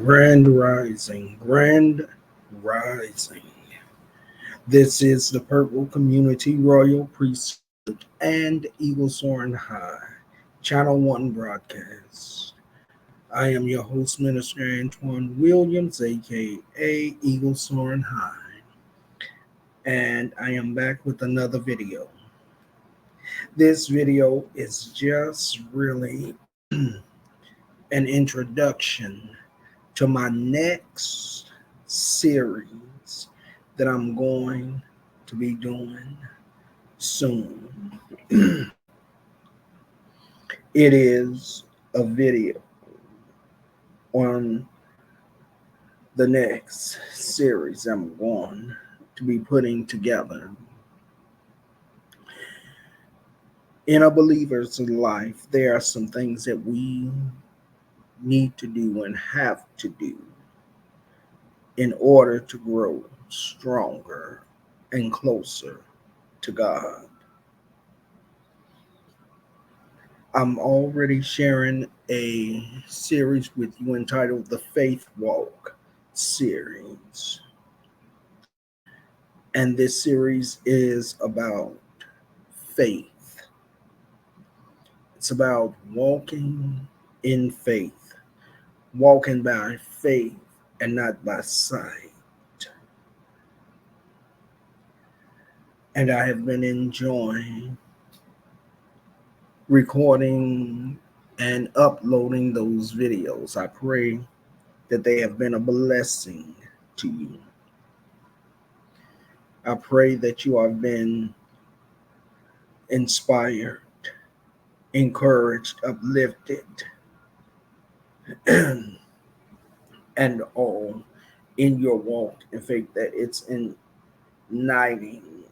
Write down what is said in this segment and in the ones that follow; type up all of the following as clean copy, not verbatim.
Grand Rising, Grand Rising. This is the Purple Community Royal Priesthood and Eagle Soaring High, Channel 1 broadcast. I am your host, Minister Antoine Williams, aka Eagle Soaring High, and I am back with another video. This video is just really an introduction to my next series that I'm going to be doing soon. It is a video on the next series I'm going to be putting together. In a believer's life, there are some things that we need to do and have to do in order to grow stronger and closer to God. I'm already sharing a series with you entitled the Faith Walk series. And this series is about faith. It's about walking in faith, walking by faith and not by sight. And I have been enjoying recording and uploading those videos. I pray that they have been a blessing to you. I pray that you have been inspired, encouraged, uplifted, and all in your walk in faith, that it's igniting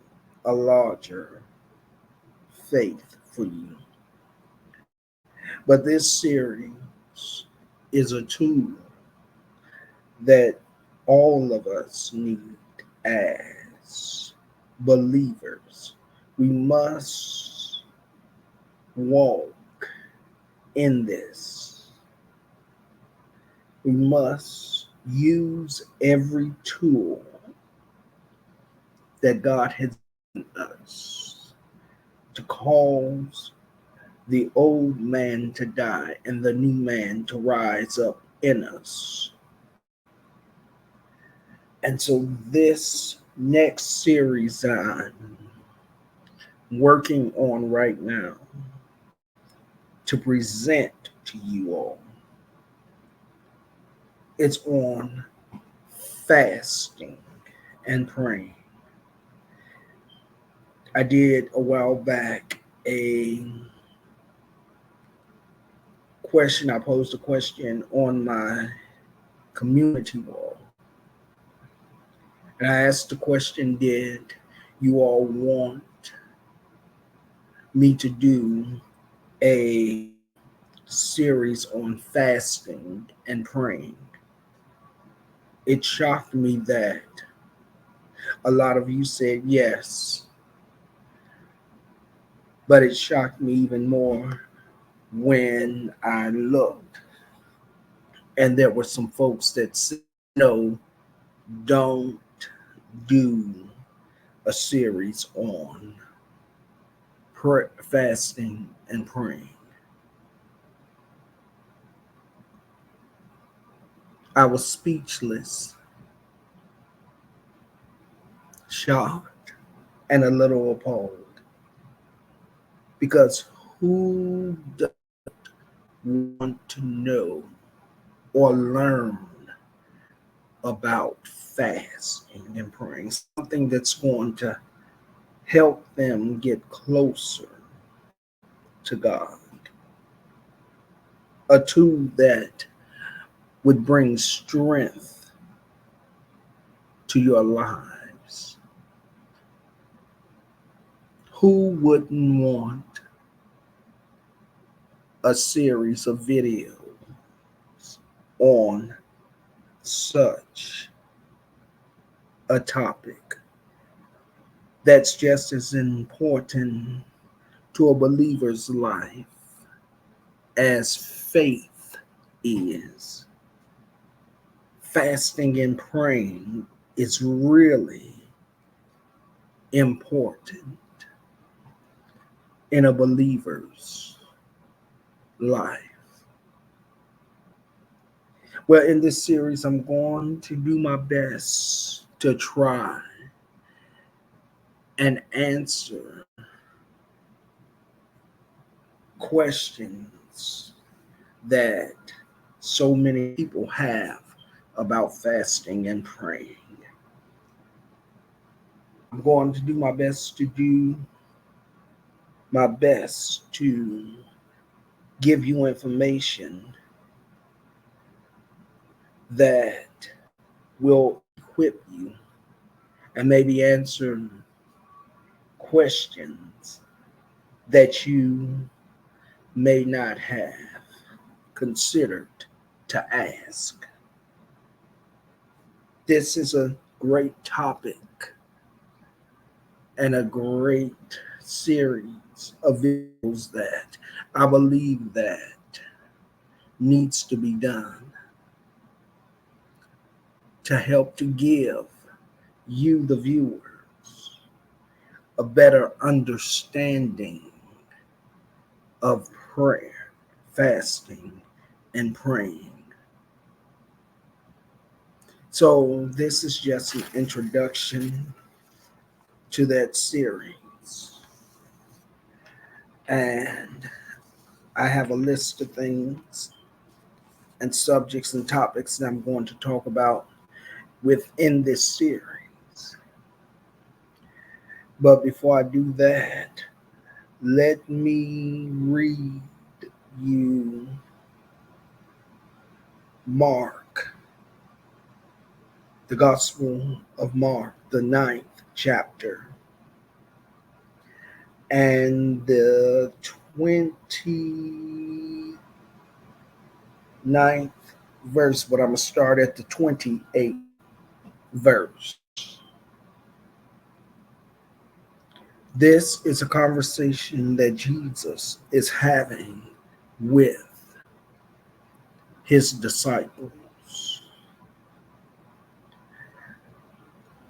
a larger faith for you. But this series is a tool that all of us need as believers. We must walk in this. We must use every tool that God has given us to cause the old man to die and the new man to rise up in us. And so this next series that I'm working on right now to present to you all, it's on fasting and praying. I did a while back I posed a question on my community wall. And I asked the question, did you all want me to do a series on fasting and praying? It shocked me that a lot of you said yes. But it shocked me even more when I looked and there were some folks that said, no, don't do a series on fasting and praying. I was speechless, shocked, and a little appalled, because who doesn't want to know or learn about fasting and praying, something that's going to help them get closer to God, a tool that would bring strength to your lives? Who wouldn't want a series of videos on such a topic that's just as important to a believer's life as faith is? fasting and praying is really important in a believer's life. Well, in this series, I'm going to do my best to try and answer questions that so many people have about fasting and praying. I'm going to do my best to give you information that will equip you and maybe answer questions that you may not have considered to ask. This is a great topic and a great series of videos that I believe that needs to be done to help to give you, the viewers, a better understanding of prayer, fasting, and praying. So this is just an introduction to that series. And I have a list of things and subjects and topics that I'm going to talk about within this series. But before I do that, let me read you Mark, the Gospel of Mark, the 9th chapter, and the 29th verse, but I'm going to start at the 28th verse. This is a conversation that Jesus is having with his disciples.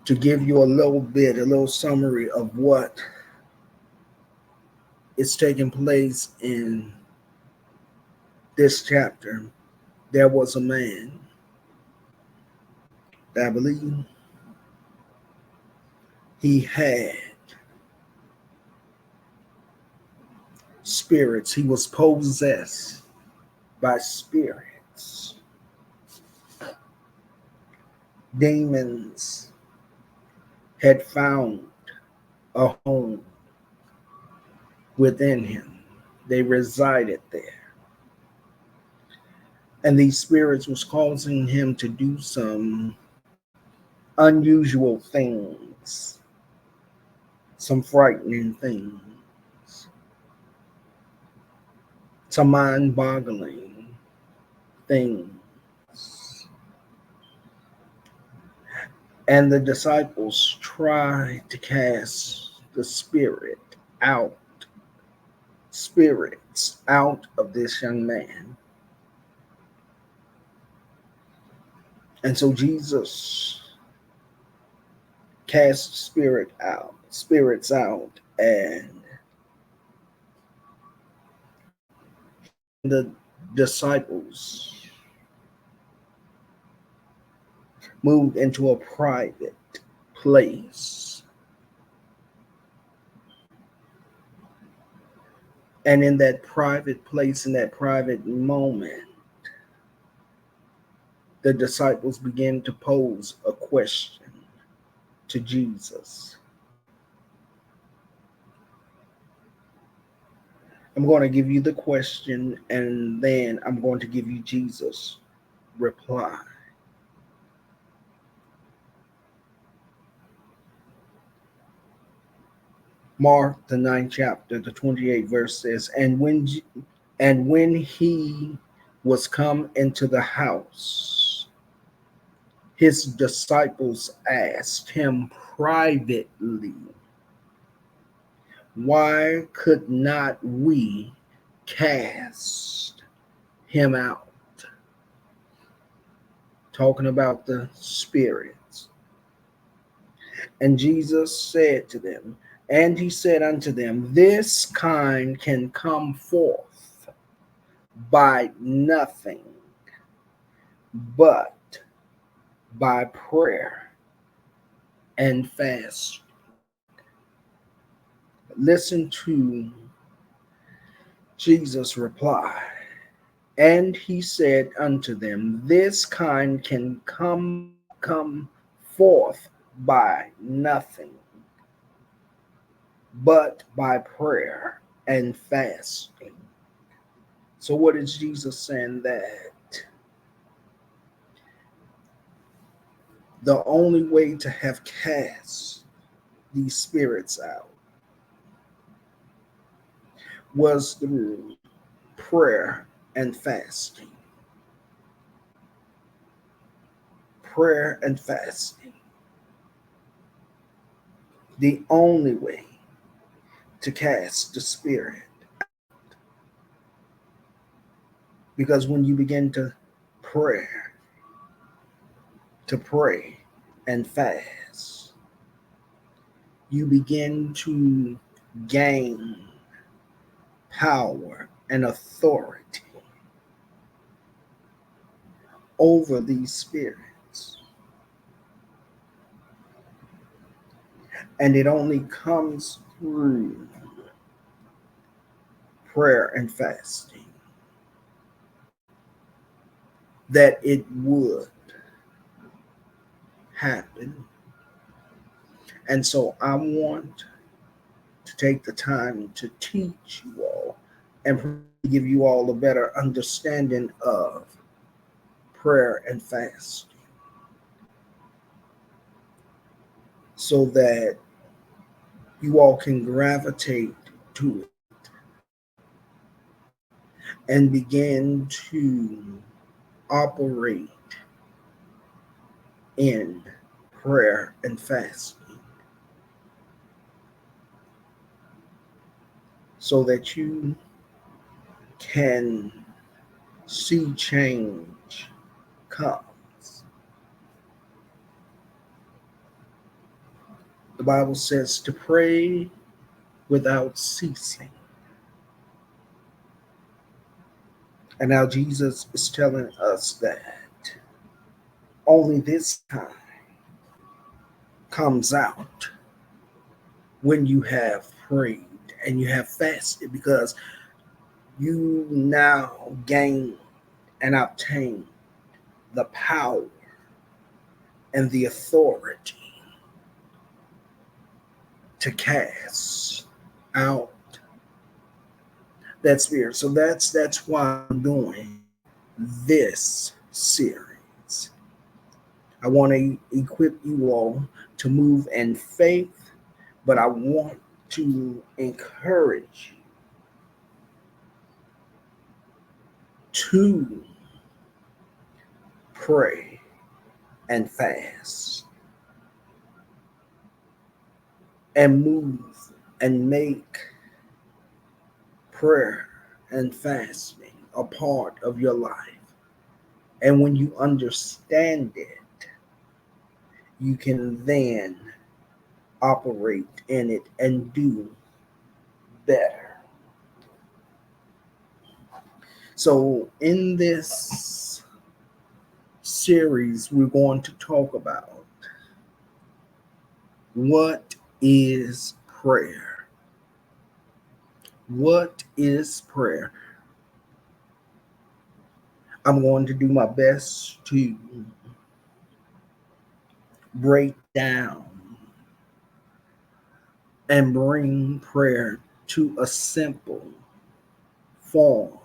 To give you a little summary of what is taking place in this chapter, there was a man that I believe he had spirits. He was possessed by spirits. Demons had found a home within him. They resided there. And these spirits was causing him to do some unusual things, some frightening things, some mind-boggling things. And the disciples tried to cast the spirits out of this young man. And so Jesus cast spirits out, and the disciples moved into a private place. And in that private place, in that private moment, the disciples began to pose a question to Jesus. I'm going to give you the question, and then I'm going to give you Jesus' reply. Mark, the 9th chapter, the 28th verse says, and when he was come into the house, his disciples asked him privately, why could not we cast him out? talking about the spirits. And Jesus said to them, and he said unto them, this kind can come forth by nothing but by prayer and fast. Listen to Jesus' reply. And he said unto them, this kind can come forth by nothing but by prayer and fasting. So what is Jesus saying? That the only way to have cast these spirits out was through prayer and fasting. Prayer and fasting. The only way to cast the spirit. Because when you begin pray, to pray and fast, you begin to gain power and authority over these spirits. And it only comes through prayer and fasting that it would happen. And so I want to take the time to teach you all and give you all a better understanding of prayer and fasting so that you all can gravitate to it and begin to operate in prayer and fasting so that you can see change comes. The Bible says to pray without ceasing. And now Jesus is telling us that only this time comes out when you have prayed and you have fasted, because you now gain and obtain the power and the authority to cast out that spirit. So that's why I'm doing this series. I want to equip you all to move in faith, but I want to encourage you to pray and fast and move and make prayer and fasting a part of your life. And when you understand it, you can then operate in it and do better. So in this series, we're going to talk about what is prayer. What is prayer? I'm going to do my best to break down and bring prayer to a simple form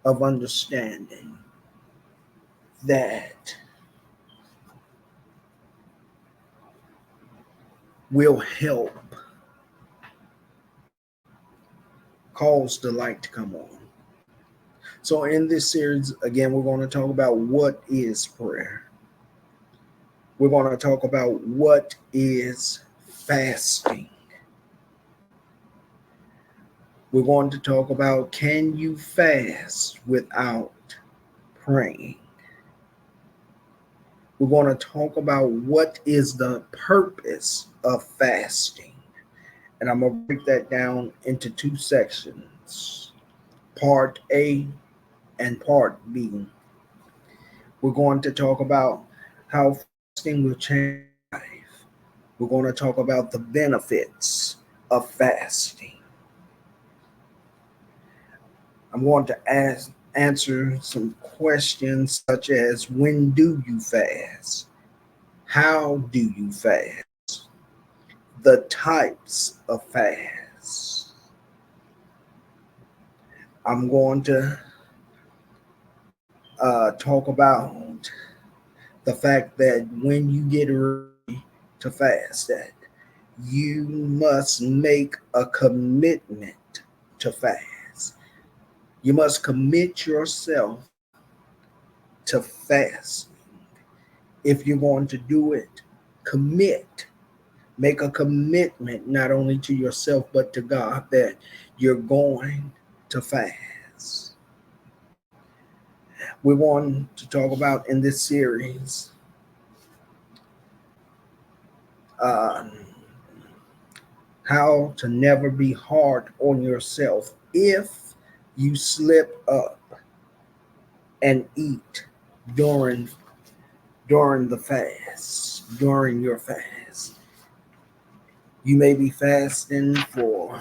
of understanding that will help cause the light to come on. So in this series, again, we're going to talk about what is prayer. We're going to talk about what is fasting. We're going to talk about, can you fast without praying? We're going to talk about what is the purpose of fasting. And I'm going to break that down into two sections, part A and part B. We're going to talk about how fasting will change your life. We're going to talk about the benefits of fasting. I'm going to answer some questions such as when do you fast? How do you fast? The types of fast. I'm going to talk about the fact that when you get ready to fast, that you must make a commitment to fast. You must commit yourself to fast. If you're going to do it, commit. Make a commitment not only to yourself but to God that you're going to fast. We want to talk about in this series uh, how to never be hard on yourself if you slip up and eat during the fast, during your fast. You may be fasting for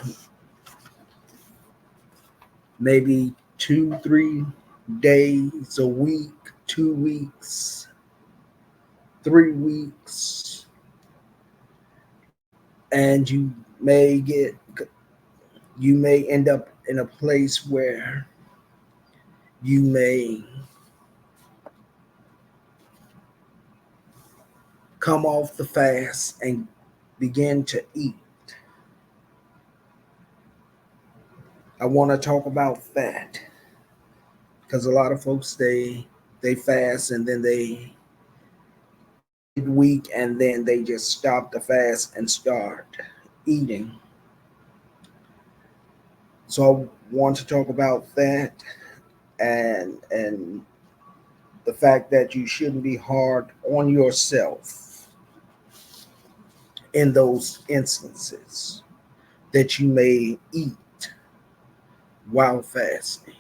maybe 2, 3 days a week, 2 weeks, 3 weeks, and you may end up in a place where you may come off the fast and begin to eat. I want to talk about that because a lot of folks they fast and then they week and then they just stop the fast and start eating. So I want to talk about that and the fact that you shouldn't be hard on yourself in those instances that you may eat while fasting.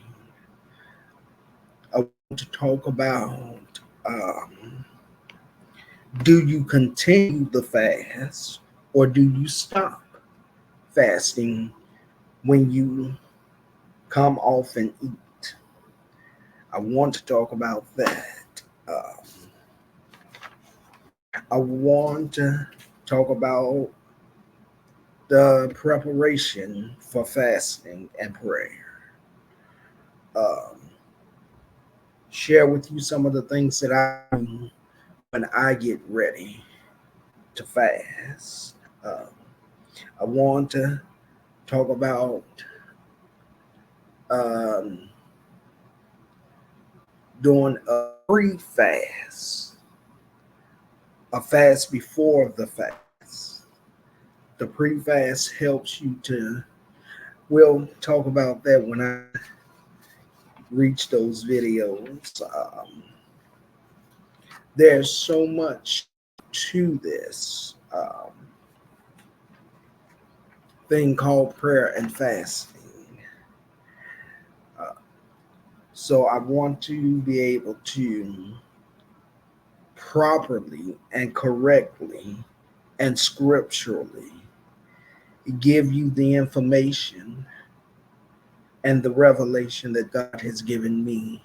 I want to talk about do you continue the fast or do you stop fasting when you come off and eat? I want to talk about that. I want to talk about the preparation for fasting and prayer. Um, share with you some of the things that I do when I get ready to fast. Um, I want to talk about um, doing a pre-fast, a fast before the fast. The pre-fast helps you to. We'll talk about that when I reach those videos. There's so much to this thing called prayer and fasting. Uh, so I want to be able to properly and correctly and scripturally give you the information and the revelation that God has given me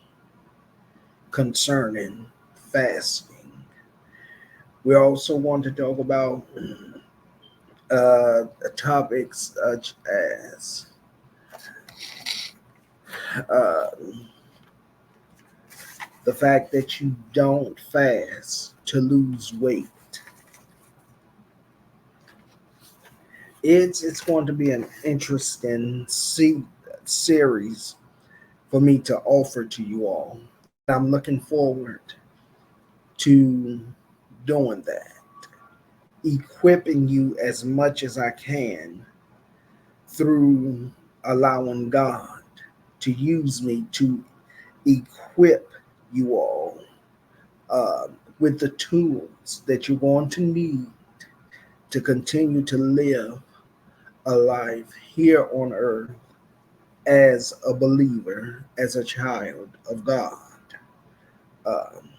concerning fasting. We also want to talk about topics such as uh, the fact that you don't fast to lose weight. It's going to be an interesting series for me to offer to you all. I'm looking forward to doing that, equipping you as much as I can through allowing God to use me to equip you all uh, with the tools that you're going to need to continue to live a life here on earth as a believer, as a child of God. Um,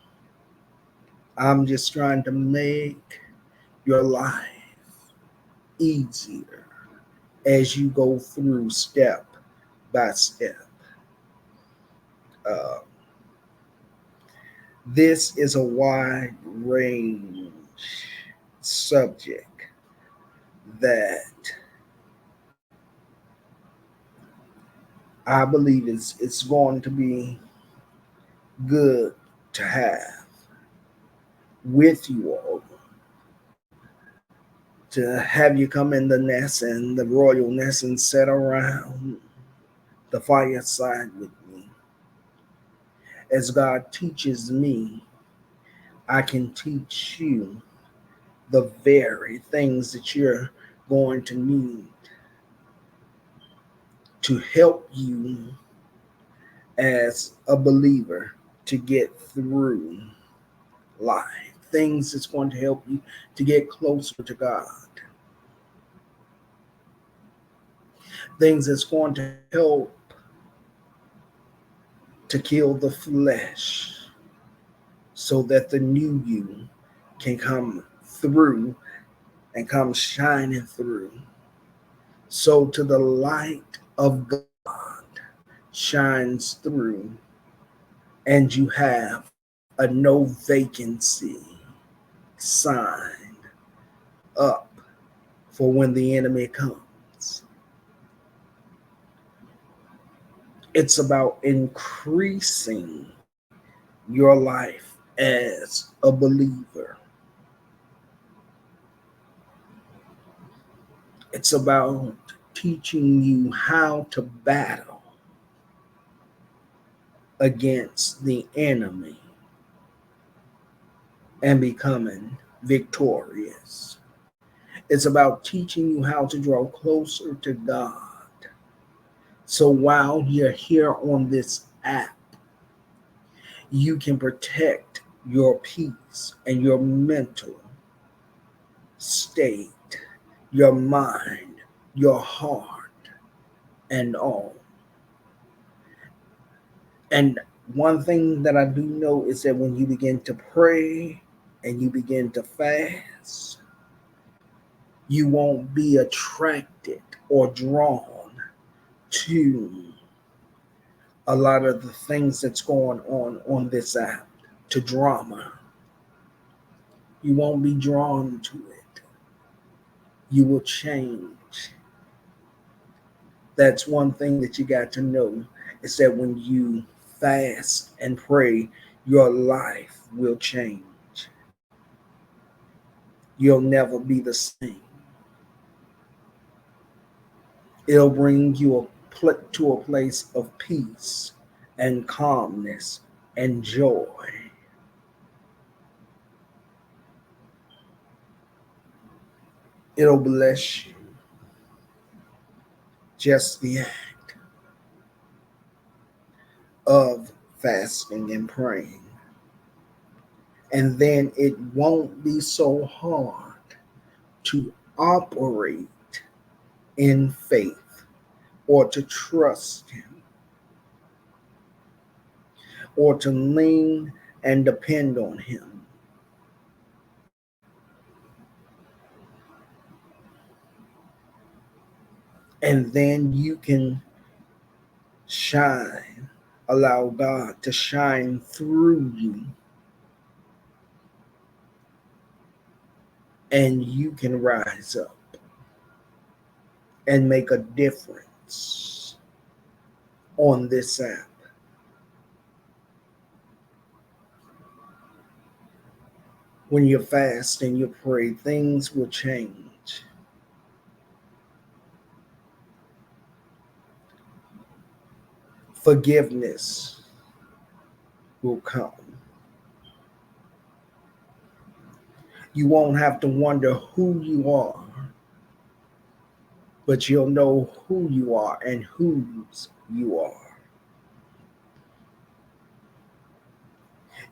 I'm just trying to make your life easier as you go through step by step. Uh, this is a wide range subject that I believe it's going to be good to have with you all, to have you come in the nest and the royal nest and sit around the fireside with me. As God teaches me, I can teach you the very things that you're going to need to help you as a believer to get through life. Things that's going to help you to get closer to God. Things that's going to help to kill the flesh so that the new you can come through and come shining through. So to the light of God shines through, and you have a no vacancy sign up for when the enemy comes. It's about increasing your life as a believer. It's about teaching you how to battle against the enemy and becoming victorious. It's about teaching you how to draw closer to God. So while you're here on this app, you can protect your peace and your mental state, your mind, your heart, and all. And one thing that I do know is that when you begin to pray and you begin to fast, you won't be attracted or drawn to a lot of the things that's going on this app, to drama. You won't be drawn to it. You will change. That's one thing that you got to know, is that when you fast and pray, your life will change. You'll never be the same. It'll bring you to a place of peace and calmness and joy. It'll bless you. Just the act of fasting and praying. And then it won't be so hard to operate in faith or to trust Him or to lean and depend on Him. And then you can shine, allow God to shine through you, and you can rise up and make a difference on this app. When you fast and you pray, things will change. Forgiveness will come. You won't have to wonder who you are, but you'll know who you are and whose you are.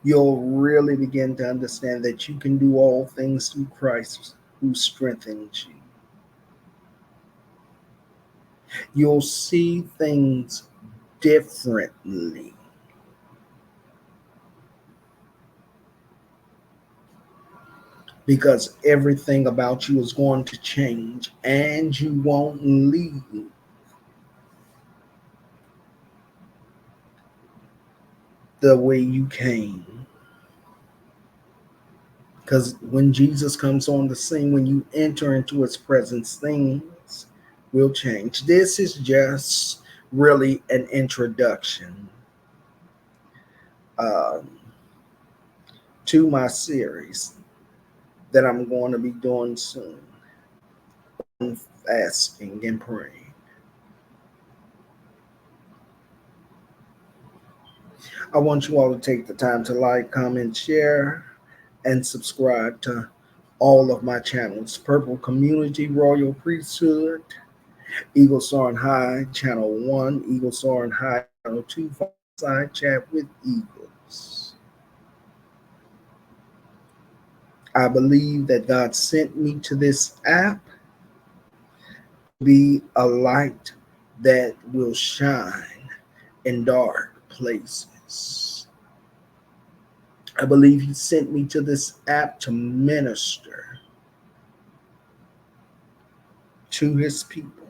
you'll really begin to understand that you can do all things through Christ who strengthens you. You'll see things differently because everything about you is going to change and you won't leave the way you came. Because when Jesus comes on the scene, when you enter into his presence, things will change. This is just really an introduction um, to my series that I'm going to be doing soon on fasting and praying. I want you all to take the time to like, comment, share, and subscribe to all of my channels: Purple Community, Royal Priesthood, Eagle Soaring High, Channel 1, Eagle Soaring High, Channel 2, Side Chat with Eagles. I believe that God sent me to this app to be a light that will shine in dark places. I believe he sent me to this app to minister to his people.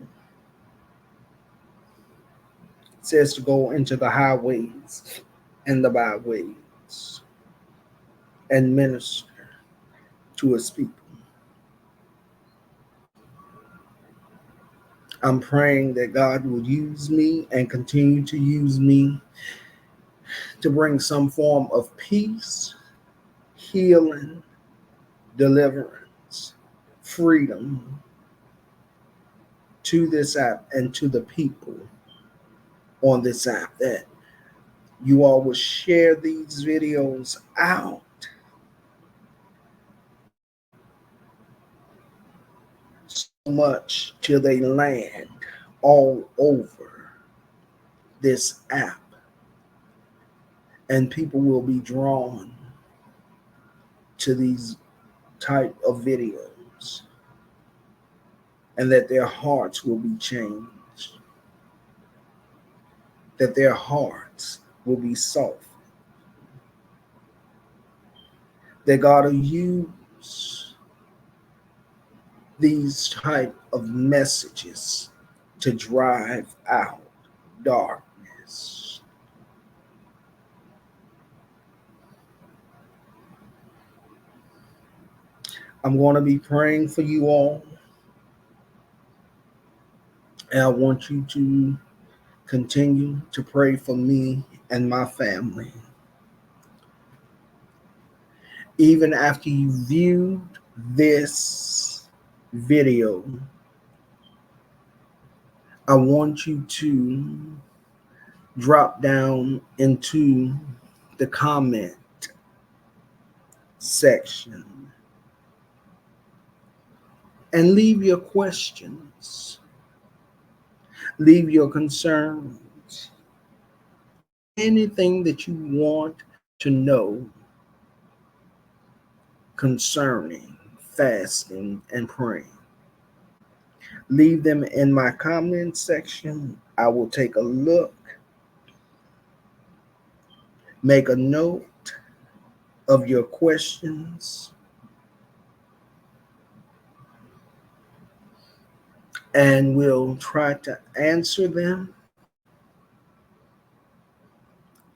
It says to go into the highways and the byways and minister to his people. I'm praying that God will use me and continue to use me to bring some form of peace, healing, deliverance, freedom to this app and to the people on this app, that you all will share these videos out so much till they land all over this app, and people will be drawn to these type of videos, and that their hearts will be changed, that their hearts will be softened, that God will use these type of messages to drive out darkness. I'm going to be praying for you all, and I want you to continue to pray for me and my family. Even after you viewed this video, I want you to drop down into the comment section and leave your questions, leave your concerns, anything that you want to know concerning fasting and praying. Leave them in my comment section. I will take a look, make a note of your questions, and we'll try to answer them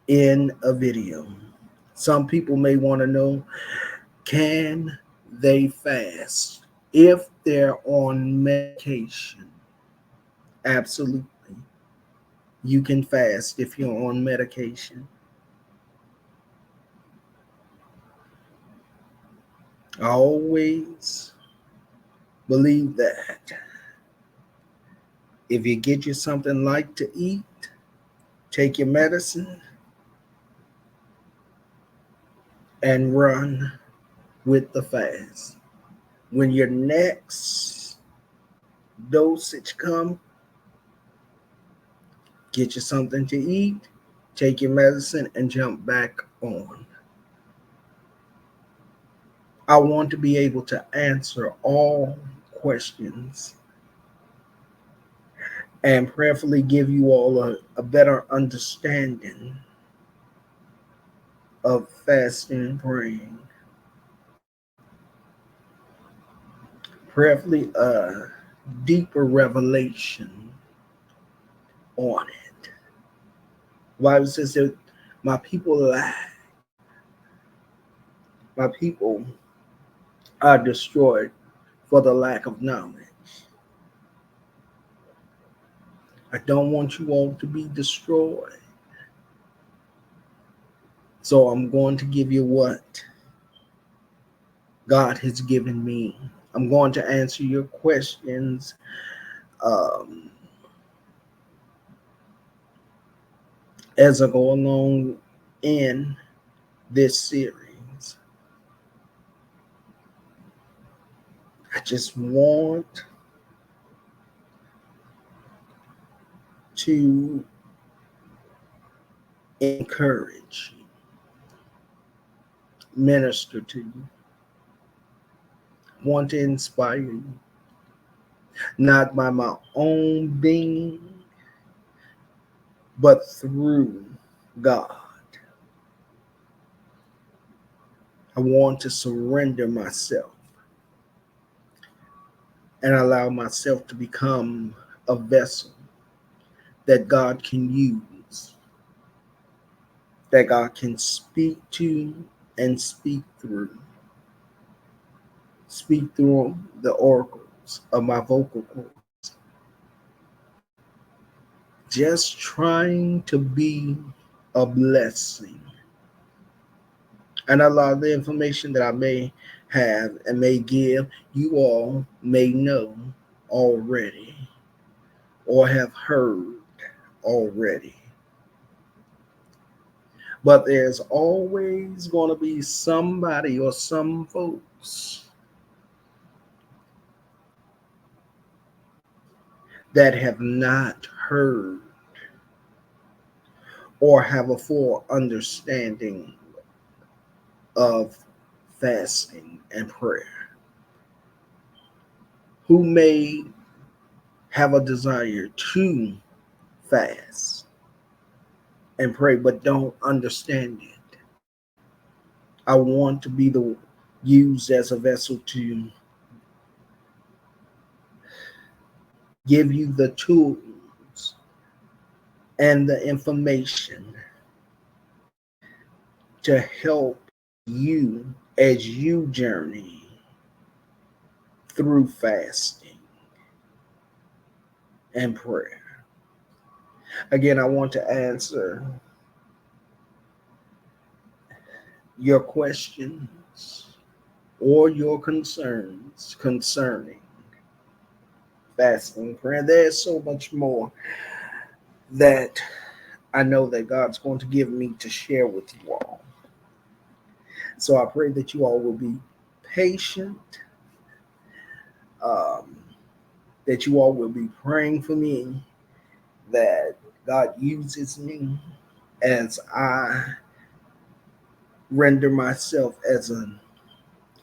in a video. Some people may want to know, can they fast if they're on medication? Absolutely. You can fast if you're on medication. I always believe that if you get you something light to eat, take your medicine, and run with the fast. When your next dosage come, get you something to eat, take your medicine, and jump back on. I want to be able to answer all questions and prayerfully give you all a better understanding of fasting and praying. Prayerfully a deeper revelation on it. The Bible says that my people lack, my people are destroyed for the lack of knowledge. I don't want you all to be destroyed. So I'm going to give you what God has given me. I'm going to answer your questions um, as I go along in this series. I just want to encourage you, minister to you, want to inspire you, not by my own being, but through God. I want to surrender myself and allow myself to become a vessel that God can use, that God can speak to and speak through the oracles of my vocal cords. Just trying to be a blessing. And a lot of the information that I may have and may give, you all may know already or have heard already. But there's always going to be somebody or some folks that have not heard or have a full understanding of fasting and prayer, who may have a desire to fast and pray but don't understand it. I want to be the used as a vessel to give you the tools and the information to help you as you journey through fasting and prayer. Again, I want to answer your questions or your concerns concerning fasting and prayer. There's so much more that I know that God's going to give me to share with you all. So I pray that you all will be patient, um, that you all will be praying for me, that God uses me as I render myself as a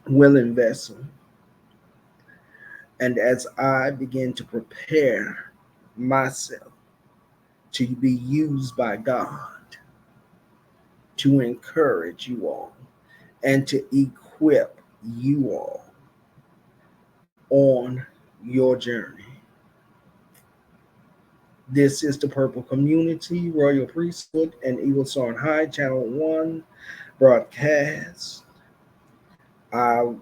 willing vessel, and as I begin to prepare myself to be used by God to encourage you all and to equip you all on your journey. This is the Purple Community, Royal Priesthood, and Eagle Soaring High, Channel 1 broadcast. I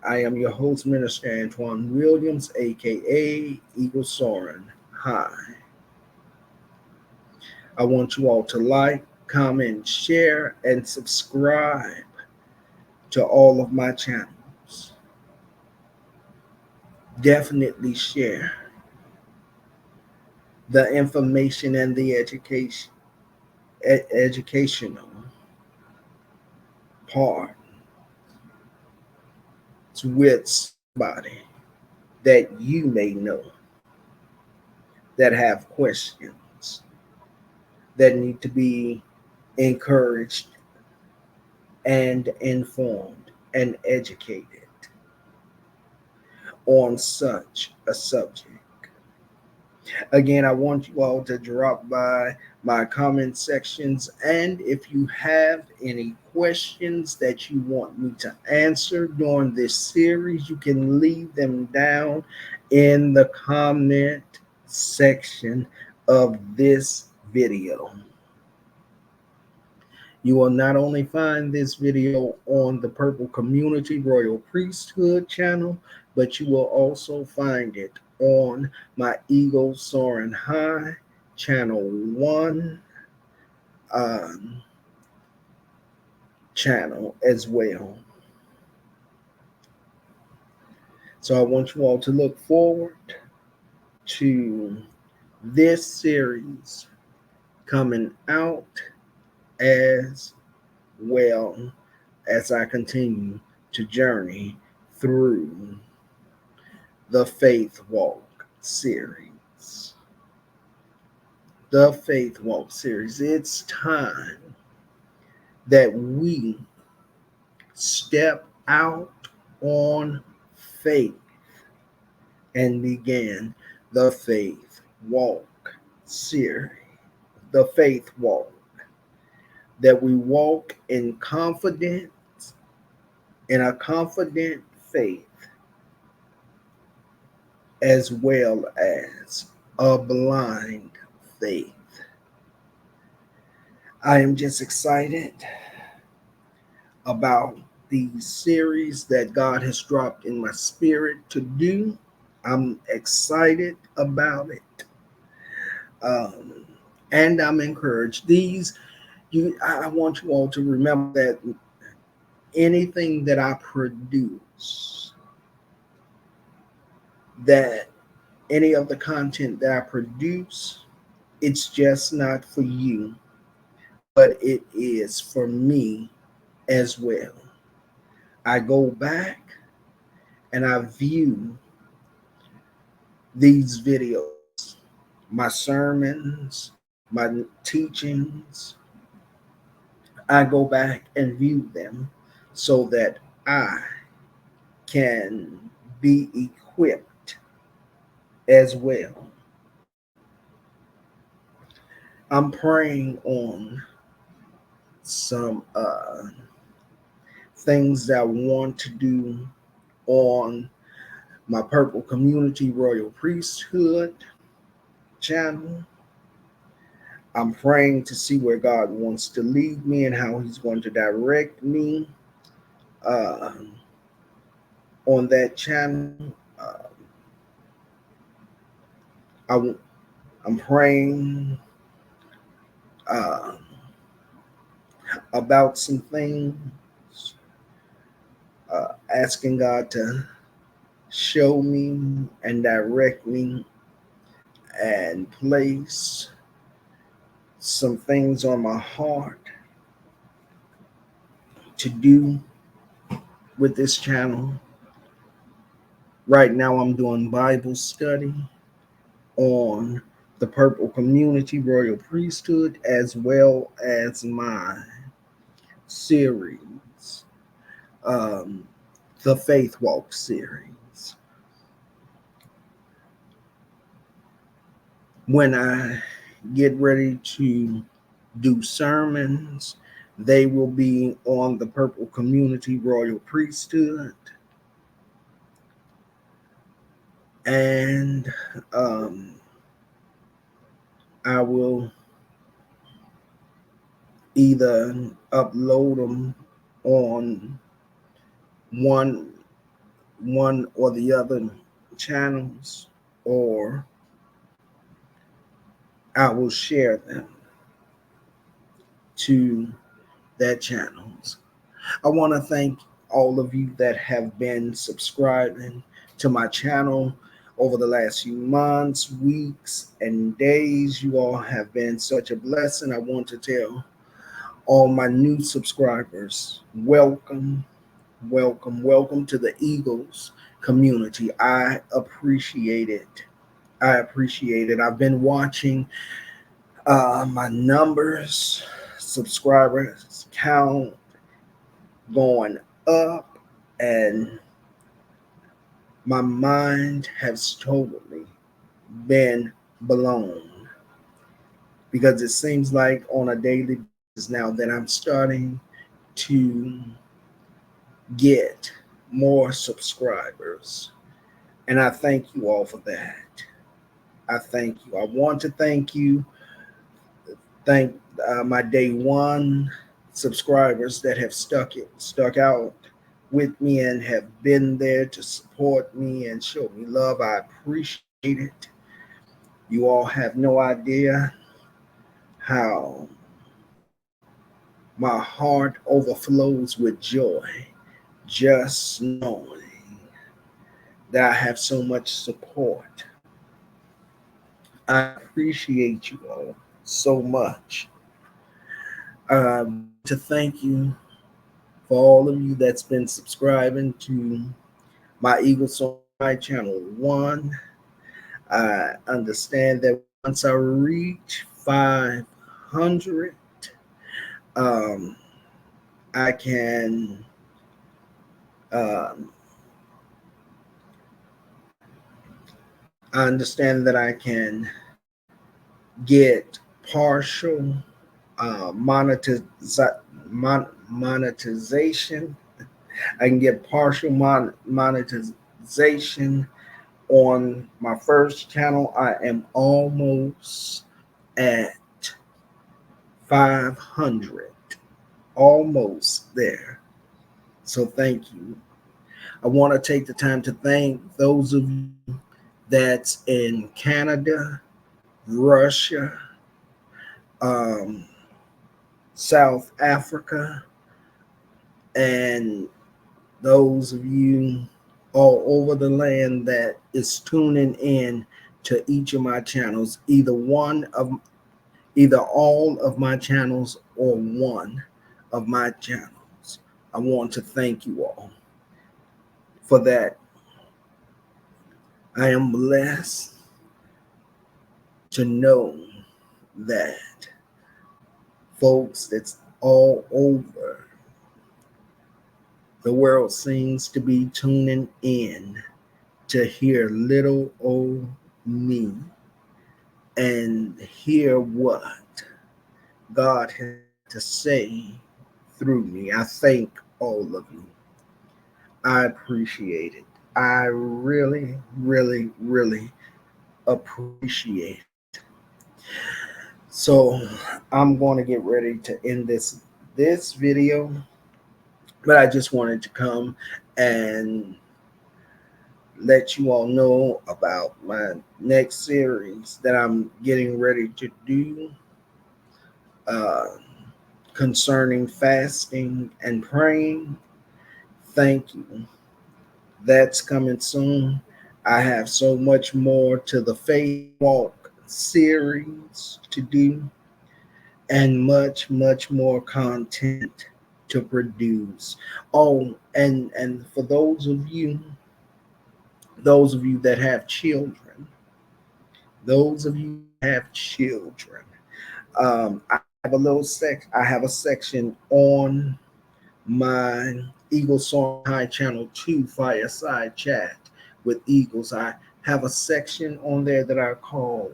am your host, Minister Antoine Williams, aka Eagle Soaring High. I want you all to like, comment, share, and subscribe to all of my channels. Definitely share the information and the educational part with somebody that you may know that have questions that need to be encouraged and informed and educated on such a subject. Again, I want you all to drop by my comment sections, and if you have any questions that you want me to answer during this series, you can leave them down in the comment section of this video. You will not only find this video on the Purple Community Royal Priesthood channel, but you will also find it on my Eagle Soaring High channel 1 um, channel as well. So I want you all to look forward to this series coming out as well as I continue to journey through the Faith Walk series. The Faith Walk series. It's time that we step out on faith and begin the Faith Walk series. The Faith Walk. That we walk in confidence, in a confident faith, as well as a blind faith. I am just excited about the series that God has dropped in my spirit to do. I'm excited about it. And I'm encouraged. I want you all to remember that anything that I produce, that any of the content that I produce, it's just not for you, but it is for me as well. I go back and I view these videos, my sermons, my teachings. I go back and view them so that I can be equipped as well. I'm praying on some things that I want to do on my Purple Community Royal Priesthood channel. I'm praying to see where God wants to lead me and how He's going to direct me on that channel. I'm praying about some things, asking God to show me and direct me and place some things on my heart to do with this channel. Right now, I'm doing Bible study on the Purple Community Royal Priesthood, as well as my series, the Faith Walk series. When I get ready to do sermons, they will be on the Purple Community Royal Priesthood. And I will either upload them on one or the other channels, or I will share them to their channels. I want to thank all of you that have been subscribing to my channel over the last few months, weeks, and days. You all have been such a blessing. I want to tell all my new subscribers, welcome, welcome, welcome to the Eagles community. I appreciate it. I appreciate it. I've been watching my numbers, subscribers count going up and my mind has totally been blown because it seems like on a daily basis now that I'm starting to get more subscribers. And I thank you all for that. I thank you. I want to thank you. Thank my day one subscribers that have stuck out with me and have been there to support me and show me love. I appreciate it. You all have no idea how my heart overflows with joy just knowing that I have so much support. I appreciate you all so much. To thank you for all of you that's been subscribing to my Eagle Soaring channel one. I understand that once I reach 500, um, I can um, I understand that I can get partial monetization. I can get partial monetization on my first channel. I am almost at 500, almost there. So thank you. I want to take the time to thank those of you that's in Canada, Russia, um, South Africa, and those of you all over the land that is tuning in to each of my channels, either all of my channels or one of my channels. I want to thank you all for that. I am blessed to know that folks that's all over the world seems to be tuning in to hear little old me and hear what God has to say through me. I thank all of you. I appreciate it. I really, really, really appreciate it. So I'm going to get ready to end this video, but I just wanted to come and let you all know about my next series that I'm getting ready to do uh, concerning fasting and praying. Thank you. That's coming soon. I have so much more to the Faith Walk series to do and much, much more content to produce. Oh, and for those of you that have children, those of you that have children, I have a little I have a section on my Eagle Song High Channel 2 Fireside Chat with Eagles. I have a section on there that I call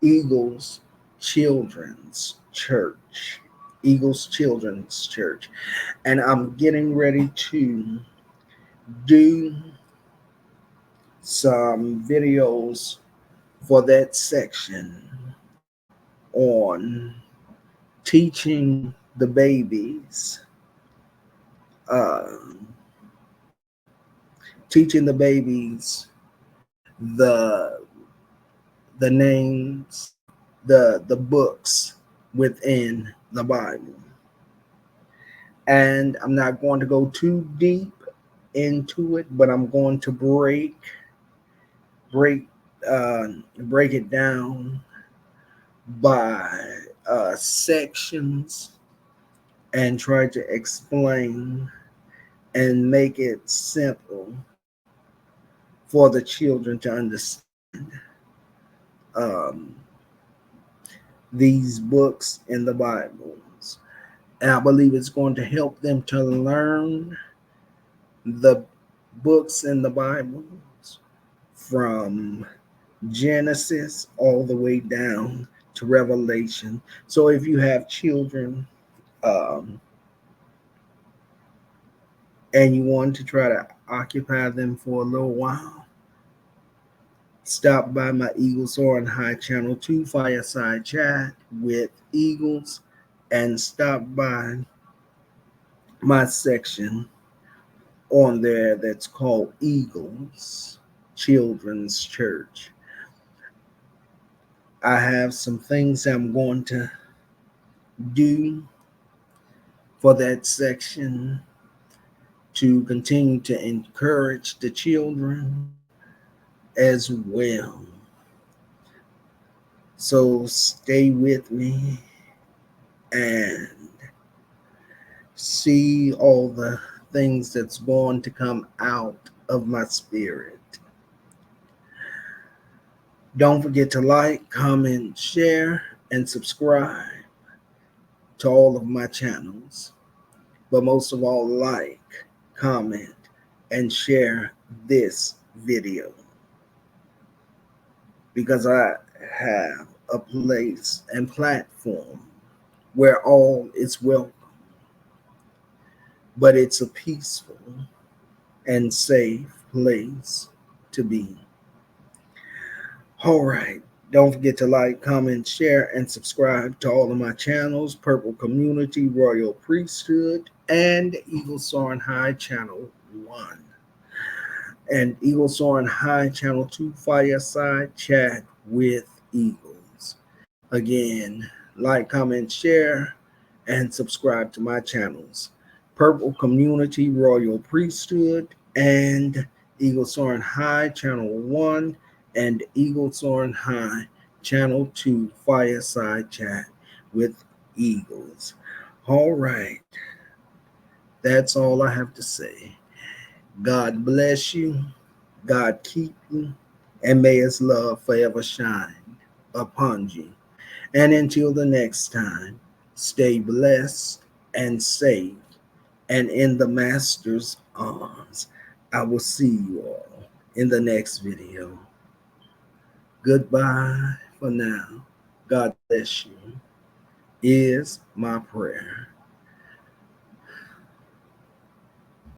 Eagles Children's Church. Eagles Children's Church. And I'm getting ready to do some videos for that section on teaching the babies, uh, teaching the babies the the names, the books within the Bible. And I'm not going to go too deep into it, but I'm going to break break it down by sections and try to explain and make it simple for the children to understand um, these books in the Bibles. And I believe it's going to help them to learn the books in the Bible from Genesis all the way down to Revelation. So if you have children um, and you want to try to occupy them for a little while, stop by my Eagles Soaring High Channel 2 Fireside Chat with Eagles and stop by my section on there that's called Eagles Children's Church. I have some things I'm going to do for that section to continue to encourage the children as well. So stay with me and see all the things that's going to come out of my spirit. Don't forget to like, comment, share, and subscribe to all of my channels. But most of all, like, comment, and share this video because I have a place and platform where all is welcome, but it's a peaceful and safe place to be. All right. Don't forget to like, comment, share, and subscribe to all of my channels, Purple Community, Royal Priesthood, and Eagle Soaring High Channel 1. And Eagle Soaring High Channel 2 Fireside Chat with Eagles. Again, like, comment, share, and subscribe to my channels, Purple Community, Royal Priesthood, and Eagle Soaring High Channel 1 and Eagle Soaring High Channel 2 Fireside Chat with Eagles. All right. That's all I have to say. God bless you. God keep you. And may his love forever shine upon you. And until the next time, stay blessed and safe and in the Master's arms. I will see you all in the next video. Goodbye for now. God bless you is my prayer.